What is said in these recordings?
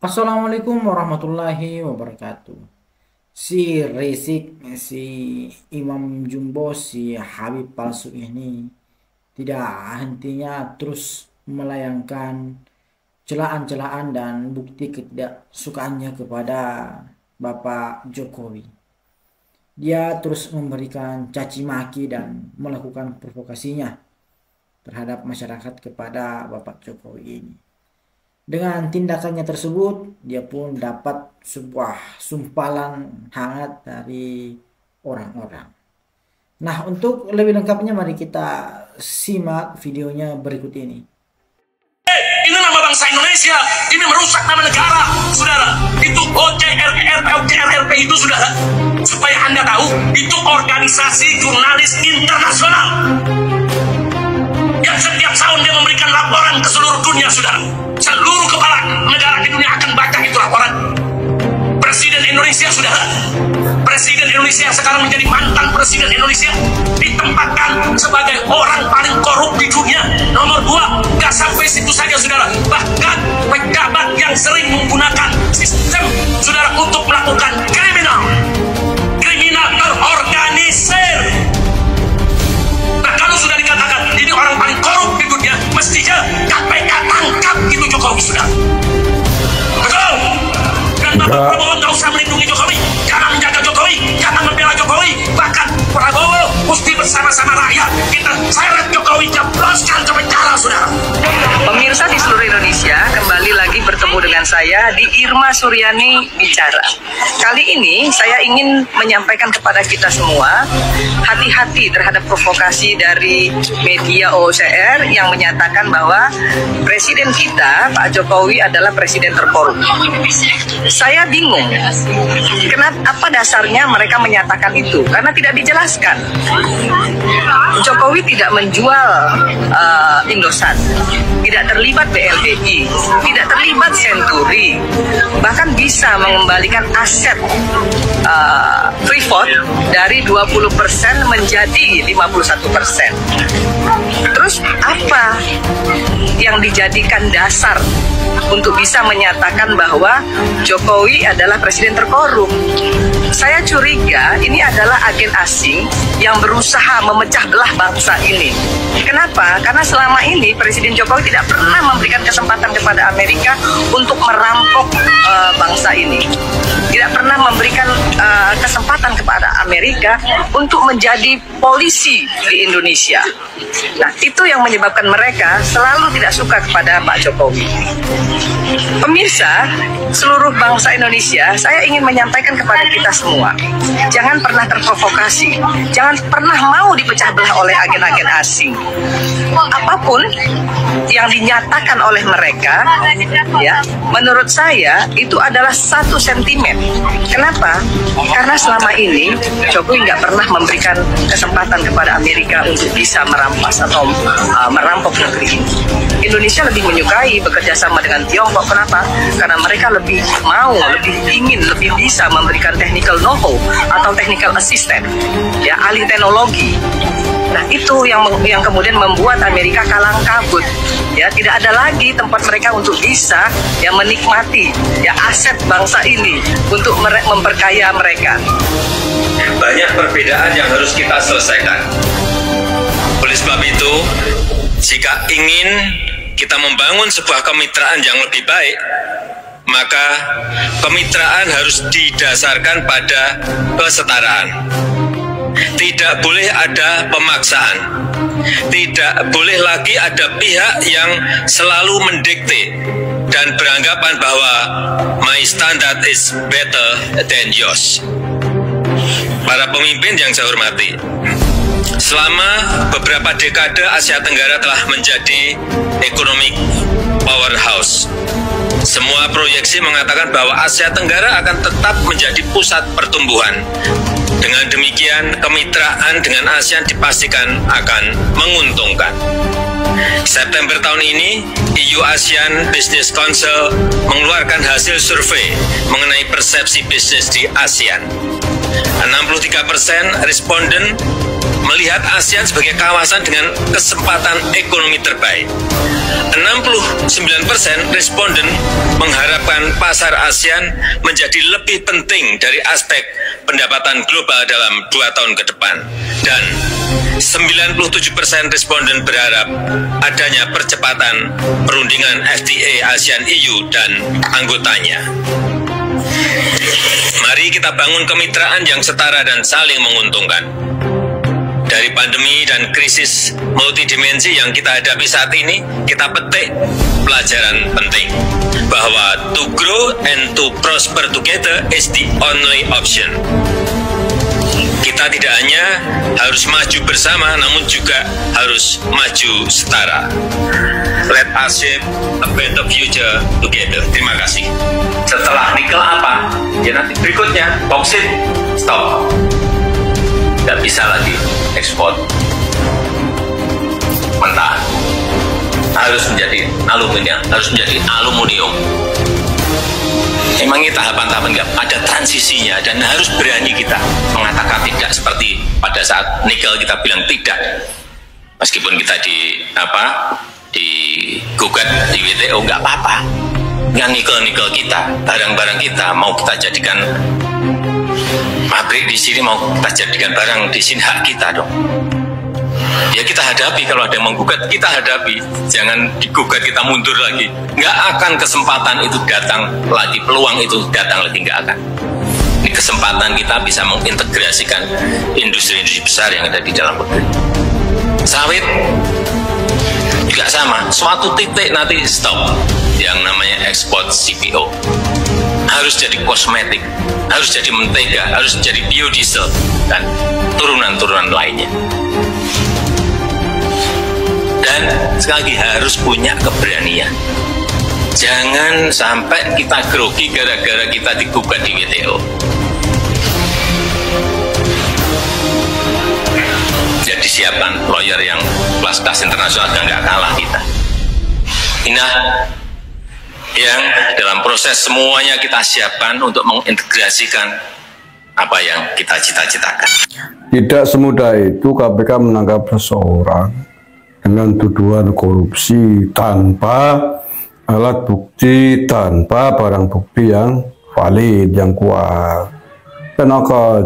Assalamualaikum warahmatullahi wabarakatuh. Si Rizik, si Imam Jumbo, si Habib palsu ini tidak hentinya terus melayangkan celaan-celaan dan bukti ketidaksukaannya kepada Bapak Jokowi. Dia terus memberikan caci maki dan melakukan provokasinya terhadap masyarakat kepada Bapak Jokowi ini. Dengan tindakannya tersebut, dia pun dapat sebuah sumpalan hangat dari orang-orang. Nah, untuk lebih lengkapnya mari kita simak videonya berikut ini. Ini nama bangsa Indonesia, ini merusak nama negara, saudara. Itu OCRP itu, saudara. Supaya Anda tahu, itu organisasi jurnalis internasional yang setiap tahun dia memberikan laporan ke seluruh dunia, saudara. Seluruh kepala negara di dunia akan baca itu laporan. Presiden Indonesia, saudara, Presiden Indonesia yang sekarang menjadi mantan Presiden Indonesia, ditempatkan sebagai orang paling korup di dunia. Nomor 2, gak sampai situ saja, saudara. Bahkan pejabat yang sering menggunakan sistem, saudara, untuk melakukan kriminal terorganisir. Nah, kalau sudah dikatakan ini orang paling korup di dunia, mestinya KPK tangkap itu Jokowi, sudah. Betul? Dan Bapak Prabowo nggak usah melindungi Jokowi, jangan menjaga Jokowi, jangan membela Jokowi. Bahkan Prabowo mesti bersama-sama rakyat kita seret Jokowi, jebloskan ke penjara, saudara. Pemirsa di seluruh Indonesia, kembali lagi bertemu dengan saya di Irma Suryani Bicara. Kali ini saya ingin menyampaikan kepada kita semua, hati-hati terhadap provokasi dari media OCR yang menyatakan bahwa presiden kita, Pak Jokowi, adalah presiden terkorup. Saya bingung, apa dasarnya mereka menyatakan itu? Karena tidak dijelaskan. Jokowi tidak menjual Indosat, tidak terlibat BLBI, tidak terlibat Senturi, bahkan bisa mengembalikan aset Freeport dari 20% menjadi 51%. Terus apa yang dijadikan dasar untuk bisa menyatakan bahwa Jokowi adalah presiden terkorup? Saya curiga ini adalah agen asing yang berusaha memecah belah bangsa ini. Kenapa? Karena selama ini Presiden Jokowi tidak pernah memberikan kesempatan kepada Amerika untuk merampok bangsa ini. Tidak pernah memberikan kesempatan kepada Amerika untuk menjadi polisi di Indonesia. Nah, itu yang menyebabkan mereka selalu tidak suka kepada Pak Jokowi. Pemirsa, seluruh bangsa Indonesia, saya ingin menyampaikan kepada kita semua, jangan pernah terprovokasi, jangan pernah mau dipecah belah oleh agen-agen asing. Apapun yang dinyatakan oleh mereka, ya, menurut saya itu adalah satu sentimen. Kenapa? Karena selama ini Jokowi nggak pernah memberikan kesempatan kepada Amerika untuk bisa merampas atau merampok negeri ini. Indonesia lebih menyukai bekerja sama dengan Tiongkok. Kenapa? Karena mereka lebih mau, lebih ingin, lebih bisa memberikan technical know-how atau technical assistant, ya, ahli teknologi. Nah, itu yang kemudian membuat Amerika kalang kabut. Ya, tidak ada lagi tempat mereka untuk bisa ya menikmati ya aset bangsa ini untuk memperkaya mereka. Banyak perbedaan yang harus kita selesaikan. Oleh sebab itu, jika ingin kita membangun sebuah kemitraan yang lebih baik, maka kemitraan harus didasarkan pada kesetaraan. Tidak boleh ada pemaksaan. Tidak boleh lagi ada pihak yang selalu mendikte dan beranggapan bahwa my standard is better than yours. Para pemimpin yang saya hormati, selama beberapa dekade Asia Tenggara telah menjadi economic powerhouse. Semua proyeksi mengatakan bahwa Asia Tenggara akan tetap menjadi pusat pertumbuhan. Dengan demikian, kemitraan dengan ASEAN dipastikan akan menguntungkan. September tahun ini, EU ASEAN Business Council mengeluarkan hasil survei mengenai persepsi bisnis di ASEAN. 63% responden melihat ASEAN sebagai kawasan dengan kesempatan ekonomi terbaik. 69% responden mengharapkan pasar ASEAN menjadi lebih penting dari aspek pendapatan global dalam 2 tahun ke depan. Dan 97% responden berharap adanya percepatan perundingan FTA ASEAN EU dan anggotanya. Mari kita bangun kemitraan yang setara dan saling menguntungkan. Dari pandemi dan krisis multidimensi yang kita hadapi saat ini, kita petik pelajaran penting bahwa to grow and to prosper together is the only option. Kita tidak hanya harus maju bersama, namun juga harus maju setara. Let us shape a better future together. Terima kasih. Setelah nikel apa? Ya nanti berikutnya, boksit, stop. Tidak bisa lagi ekspor mentah. Harus menjadi aluminium. Memang ini tahapan-tahapan, nggak ada transisinya, dan harus berani kita mengatakan tidak, seperti pada saat nikel kita bilang tidak, meskipun kita digugat di WTO, nggak apa-apa. Dengan nikel kita, barang-barang kita mau kita jadikan pabrik di sini, mau kita jadikan barang di sini, hak kita dong. Ya kita hadapi, kalau ada yang menggugat kita hadapi, jangan digugat kita mundur lagi. Nggak akan kesempatan itu datang lagi, peluang itu datang lagi, nggak akan. Ini kesempatan kita bisa mengintegrasikan industri-industri besar yang ada di dalam negeri. Sawit juga sama, suatu titik nanti stop yang namanya ekspor CPO. Harus jadi kosmetik, harus jadi mentega, harus jadi biodiesel, dan turunan-turunan lainnya. Dan sekali lagi harus punya keberanian. Jangan sampai kita grogi gara-gara kita digugat di WTO. Jadi siapkan lawyer yang kelas internasional dan nggak kalah kita. Inilah yang dalam proses semuanya kita siapkan untuk mengintegrasikan apa yang kita cita-citakan. Tidak semudah itu KPK menangkap seseorang dengan tuduhan korupsi tanpa alat bukti, tanpa barang bukti yang valid, yang kuat. Kenapa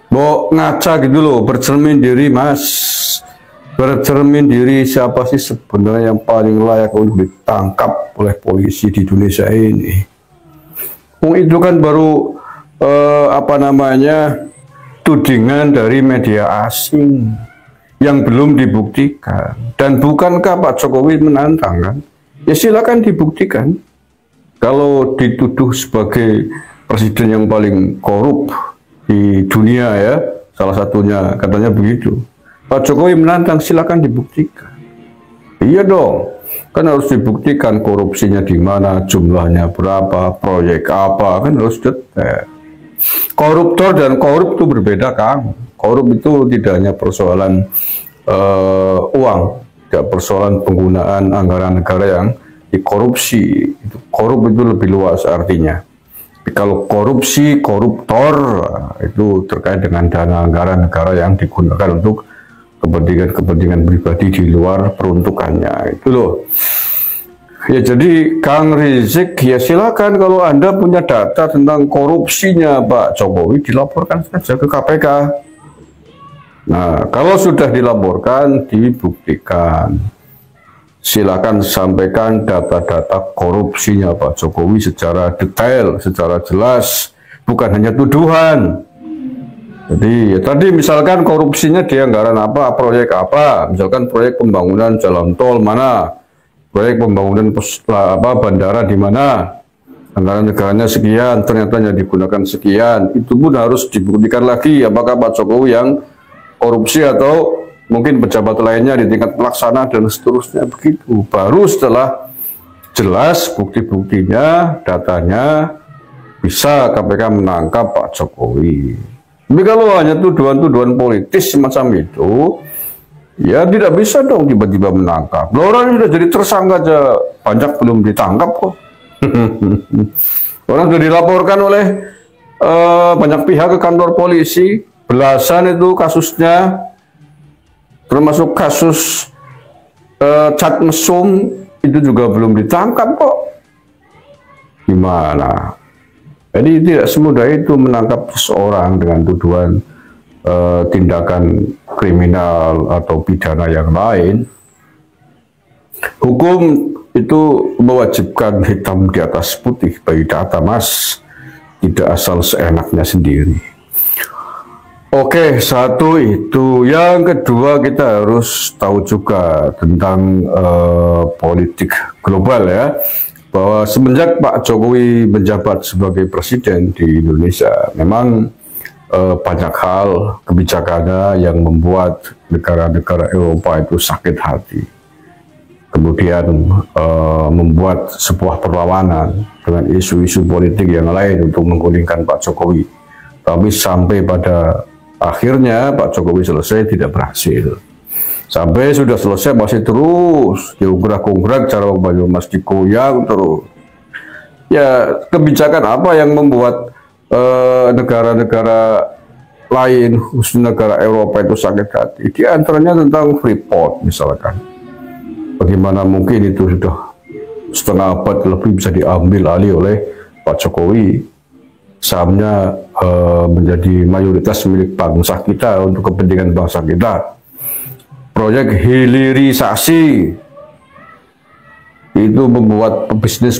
Bo ngaca gitu loh, bercermin diri mas, bercermin diri siapa sih sebenarnya yang paling layak untuk ditangkap oleh polisi di Indonesia ini. Itu kan baru tudingan dari media asing yang belum dibuktikan. Dan bukankah Pak Jokowi menantang kan? Ya silakan dibuktikan. Kalau dituduh sebagai presiden yang paling korup di dunia ya, salah satunya katanya begitu. Pak Jokowi menantang, silakan dibuktikan. Iya dong, kan harus dibuktikan korupsinya di mana, jumlahnya berapa, proyek apa, kan harus detail. Koruptor dan korup itu berbeda, Kang. Korup itu tidak hanya persoalan uang, tidak persoalan penggunaan anggaran negara yang dikorupsi. Korup itu lebih luas artinya. Tapi kalau korupsi, koruptor itu terkait dengan dana anggaran negara yang digunakan untuk kepentingan-kepentingan pribadi di luar peruntukannya. Itu loh. Ya jadi Kang Rizik, ya silakan kalau Anda punya data tentang korupsinya Pak Jokowi, dilaporkan saja ke KPK. Nah, kalau sudah dilaporkan, dibuktikan. Silakan sampaikan data-data korupsinya Pak Jokowi secara detail, secara jelas, bukan hanya tuduhan. Jadi ya tadi misalkan korupsinya di anggaran apa, proyek apa, misalkan proyek pembangunan jalan tol mana, proyek pembangunan bandara di mana, anggaran negaranya sekian, ternyata yang digunakan sekian, itu pun harus dibuktikan lagi apakah Pak Jokowi yang korupsi atau mungkin pejabat lainnya di tingkat pelaksana dan seterusnya begitu. Baru setelah jelas bukti-buktinya, datanya, bisa KPK menangkap Pak Jokowi. Tapi kalau hanya tuduhan-tuduhan politis semacam itu, ya tidak bisa dong tiba-tiba menangkap. Orang sudah jadi tersangka aja banyak belum ditangkap kok. Orang sudah dilaporkan oleh banyak pihak ke kantor polisi, belasan itu kasusnya, termasuk kasus cat mesum itu juga belum ditangkap kok. Gimana? Jadi tidak semudah itu menangkap seseorang dengan tuduhan tindakan kriminal atau pidana yang lain. Hukum itu mewajibkan hitam di atas putih bagi data, Mas, tidak asal seenaknya sendiri. Oke, satu itu. Yang kedua, kita harus tahu juga tentang politik global ya, bahwa semenjak Pak Jokowi menjabat sebagai presiden di Indonesia, memang banyak hal kebijakannya yang membuat negara-negara Eropa itu sakit hati. Kemudian membuat sebuah perlawanan dengan isu-isu politik yang lain untuk menggulingkan Pak Jokowi. Tapi sampai pada akhirnya Pak Jokowi selesai tidak berhasil. Sampai sudah selesai masih terus diungkrak-ungkrak cara Mas digoyang terus. Ya, kebijakan apa yang membuat negara-negara lain, khususnya negara Eropa itu sakit hati? Di antaranya tentang Freeport misalkan. Bagaimana mungkin itu sudah setengah abad lebih bisa diambil alih oleh Pak Jokowi, sahamnya menjadi mayoritas milik bangsa kita untuk kepentingan bangsa kita. Proyek hilirisasi itu membuat pebisnis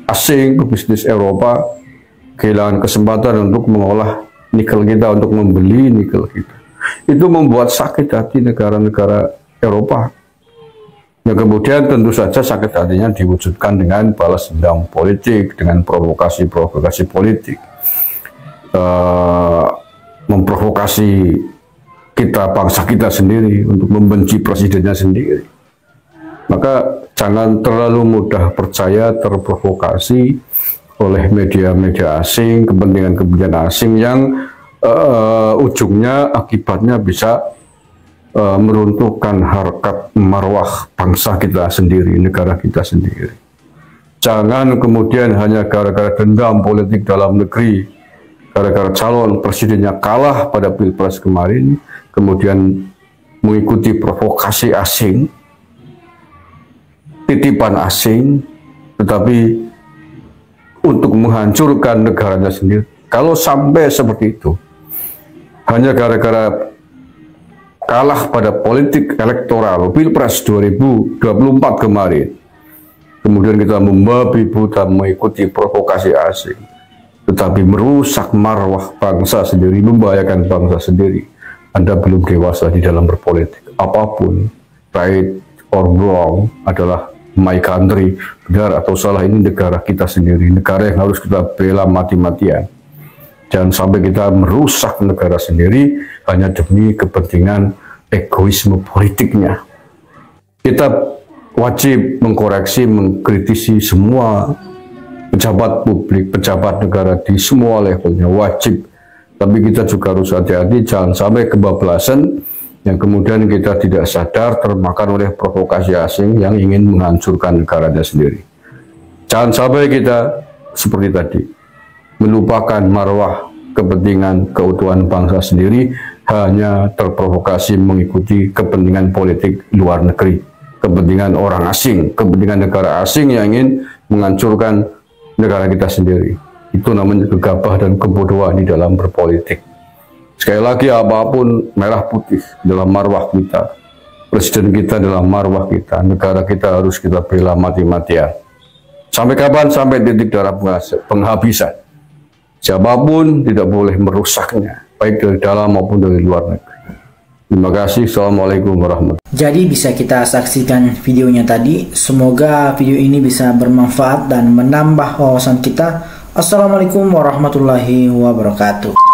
asing, pebisnis Eropa kehilangan kesempatan untuk mengolah nikel kita, untuk membeli nikel kita. Itu membuat sakit hati negara-negara Eropa. Yang kemudian tentu saja sakit hatinya diwujudkan dengan balas dendam politik, dengan provokasi-provokasi politik, memprovokasi kita, bangsa kita sendiri untuk membenci presidennya sendiri. Maka jangan terlalu mudah percaya terprovokasi oleh media-media asing, kepentingan-kepentingan asing yang ujungnya akibatnya bisa meruntuhkan harkat marwah bangsa kita sendiri, negara kita sendiri. Jangan kemudian hanya gara-gara dendam politik dalam negeri, gara-gara calon presidennya kalah pada Pilpres kemarin, kemudian mengikuti provokasi asing, titipan asing, tetapi untuk menghancurkan negaranya sendiri. Kalau sampai seperti itu, hanya gara-gara kalah pada politik elektoral Pilpres 2024 kemarin, kemudian kita membabi buta mengikuti provokasi asing, tetapi merusak marwah bangsa sendiri, membahayakan bangsa sendiri. Anda belum dewasa di dalam berpolitik. Apapun, right or wrong, adalah my country, benar atau salah, ini negara kita sendiri, negara yang harus kita bela mati-matian. Jangan sampai kita merusak negara sendiri hanya demi kepentingan egoisme politiknya. Kita wajib mengkoreksi, mengkritisi semua pejabat publik, pejabat negara di semua levelnya, wajib. Tapi kita juga harus hati-hati, jangan sampai kebablasan yang kemudian kita tidak sadar termakan oleh provokasi asing yang ingin menghancurkan negaranya sendiri. Jangan sampai kita seperti tadi melupakan marwah kepentingan keutuhan bangsa sendiri hanya terprovokasi mengikuti kepentingan politik luar negeri, kepentingan orang asing, kepentingan negara asing yang ingin menghancurkan negara kita sendiri. Itu namanya gegabah dan kebodohan di dalam berpolitik. Sekali lagi, apapun merah putih dalam marwah kita, presiden kita dalam marwah kita, negara kita harus kita bela mati-matian. Sampai kapan? Sampai titik darah penghabisan. Siapapun tidak boleh merusaknya, baik dari dalam maupun dari luar negeri. Terima kasih. Assalamualaikum warahmatullahi wabarakatuh. Jadi bisa kita saksikan videonya tadi. Semoga video ini bisa bermanfaat dan menambah wawasan kita. Assalamualaikum warahmatullahi wabarakatuh.